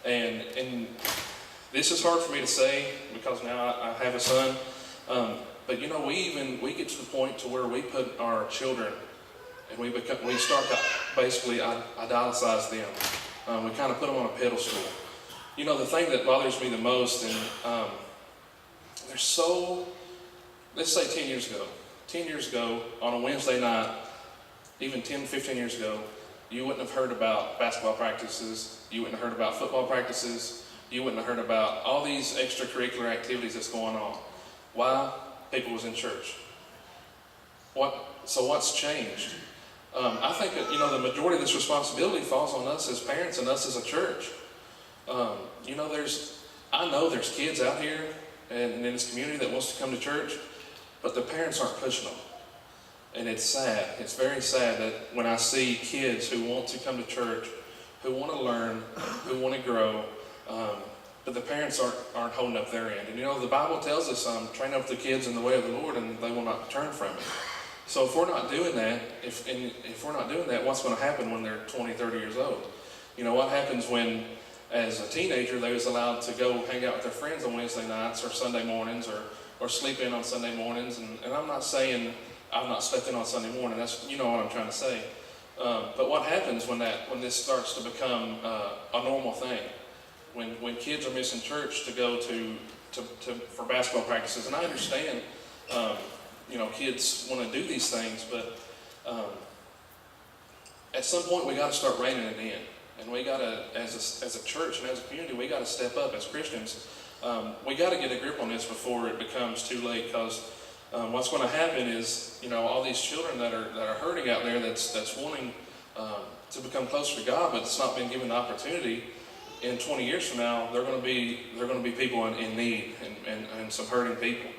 And this is hard for me to say because now I have a son. But we get to the point to where we put our children and we start to basically idolize them. We kind of put them on a pedestal. The thing that bothers me the most, and they're so, let's say 10 years ago on a Wednesday night, even 10, 15 years ago, you wouldn't have heard about basketball practices, you wouldn't have heard about football practices, you wouldn't have heard about all these extracurricular activities that's going on. Why? People was in church. So what's changed? I think that, the majority of this responsibility falls on us as parents and us as a church. I know there's kids out here and in this community that wants to come to church, but the parents aren't pushing them. And it's sad. It's very sad that when I see kids who want to come to church, who want to learn, who want to grow, but the parents aren't holding up their end. And the Bible tells us, train up the kids in the way of the Lord and they will not turn from it. So if we're not doing that, if we're not doing that, what's going to happen when they're 20, 30 years old? What happens when, as a teenager, they was allowed to go hang out with their friends on Wednesday nights or Sunday mornings or sleep in on Sunday mornings? And I'm not saying I've not slept in on Sunday morning. That's, what I'm trying to say. But what happens when this starts to become a normal thing? When kids are missing church to go for basketball practices, and I understand, kids want to do these things, but at some point we got to start reining it in, and we got to, as a church and as a community, we got to step up as Christians. We got to get a grip on this before it becomes too late, because what's going to happen is, all these children that are hurting out there, that's wanting to become closer to God, but it's not been given the opportunity. In 20 years from now, they're going to be people in need and some hurting people.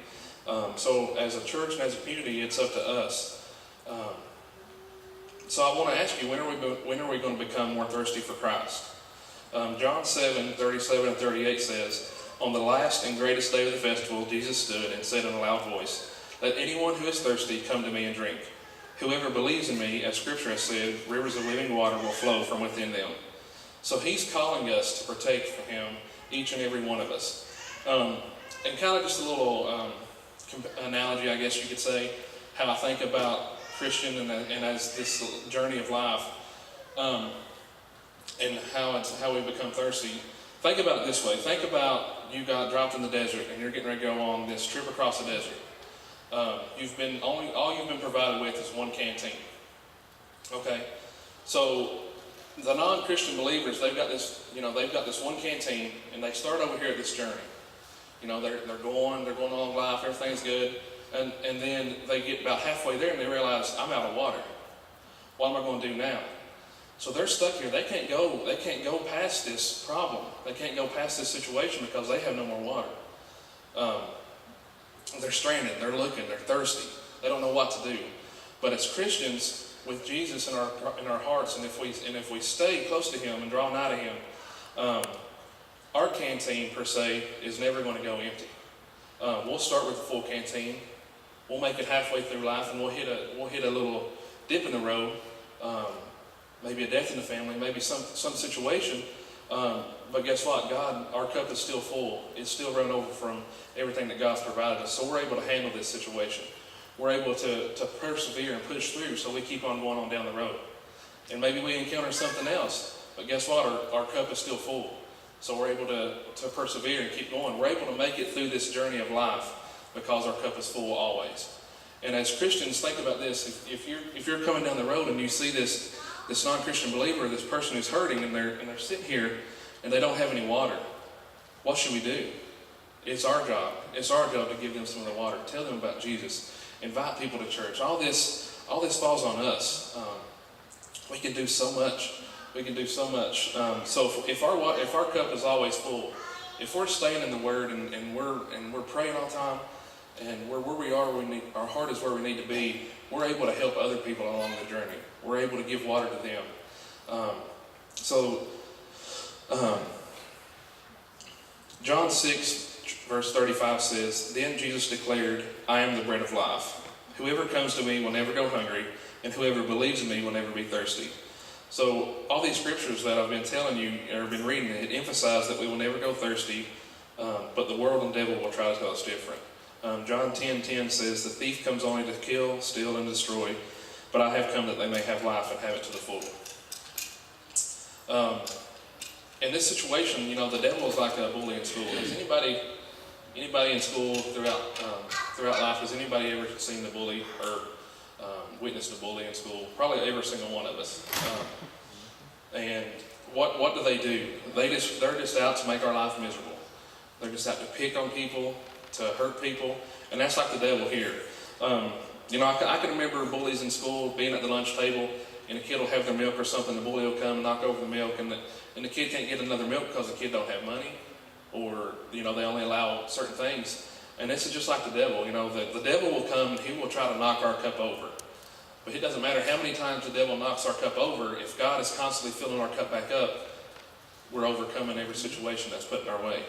So as a church and as a community, it's up to us. So I want to ask you, when are we going to become more thirsty for Christ? John 7:37 and 38 says, "On the last and greatest day of the festival, Jesus stood and said in a loud voice, 'Let anyone who is thirsty come to me and drink. Whoever believes in me, as Scripture has said, rivers of living water will flow from within them.'" So he's calling us to partake from him, each and every one of us. And kind of just a little analogy, I guess you could say, how I think about Christian and as this journey of life, and how we become thirsty. Think about it this way. Think about you got dropped in the desert and you're getting ready to go on this trip across the desert. All you've been provided with is one canteen. Okay, so the non-Christian believers, they've got this one canteen, and they start over here at this journey. They're going along life, everything's good, and then they get about halfway there and they realize, I'm out of water. What am I going to do now? So they're stuck here. They can't go past this problem. They can't go past this situation because they have no more water. They're stranded. They're looking. They're thirsty. They don't know what to do. But as Christians, with Jesus in our hearts, and if we stay close to Him and draw nigh to Him, our canteen per se is never going to go empty. We'll start with a full canteen. We'll make it halfway through life, and we'll hit a little dip in the road, maybe a death in the family, maybe some situation. But guess what? God, our cup is still full. It's still run over from everything that God's provided us. So we're able to handle this situation. We're able to persevere and push through, so we keep on going on down the road. And maybe we encounter something else, but guess what? Our cup is still full. So we're able to persevere and keep going. We're able to make it through this journey of life because our cup is full always. And as Christians, think about this. If you're coming down the road and you see this non-Christian believer, this person who's hurting, and they're sitting here and they don't have any water, what should we do? It's our job. It's our job to give them some of the water. Tell them about Jesus. Invite people to church. All this falls on us. We can do so much. We can do so much. So if our cup is always full, if we're staying in the Word and we're praying all the time, and we're where we are, our heart is where we need to be, we're able to help other people along the journey. We're able to give water to them. John 6. Verse 35 says, "Then Jesus declared, 'I am the bread of life. Whoever comes to me will never go hungry, and whoever believes in me will never be thirsty.' So all these scriptures that I've been telling you or been reading, it emphasize that we will never go thirsty, but the world and devil will try to tell us different. John 10:10 says, "The thief comes only to kill, steal, and destroy, but I have come that they may have life and have it to the full." In this situation, the devil is like a bully in school. Has anybody in school throughout life, has anybody ever seen the bully or witnessed a bully in school? Probably every single one of us. And what do? They're just out to make our life miserable. They're just out to pick on people, to hurt people, and that's like the devil here. I can remember bullies in school being at the lunch table, and a kid will have their milk or something. The bully will come and knock over the milk, and the kid can't get another milk because the kid don't have money, or they only allow certain things. And this is just like the devil. The devil will come and he will try to knock our cup over. But it doesn't matter how many times the devil knocks our cup over. If God is constantly filling our cup back up, we're overcoming every situation that's put in our way.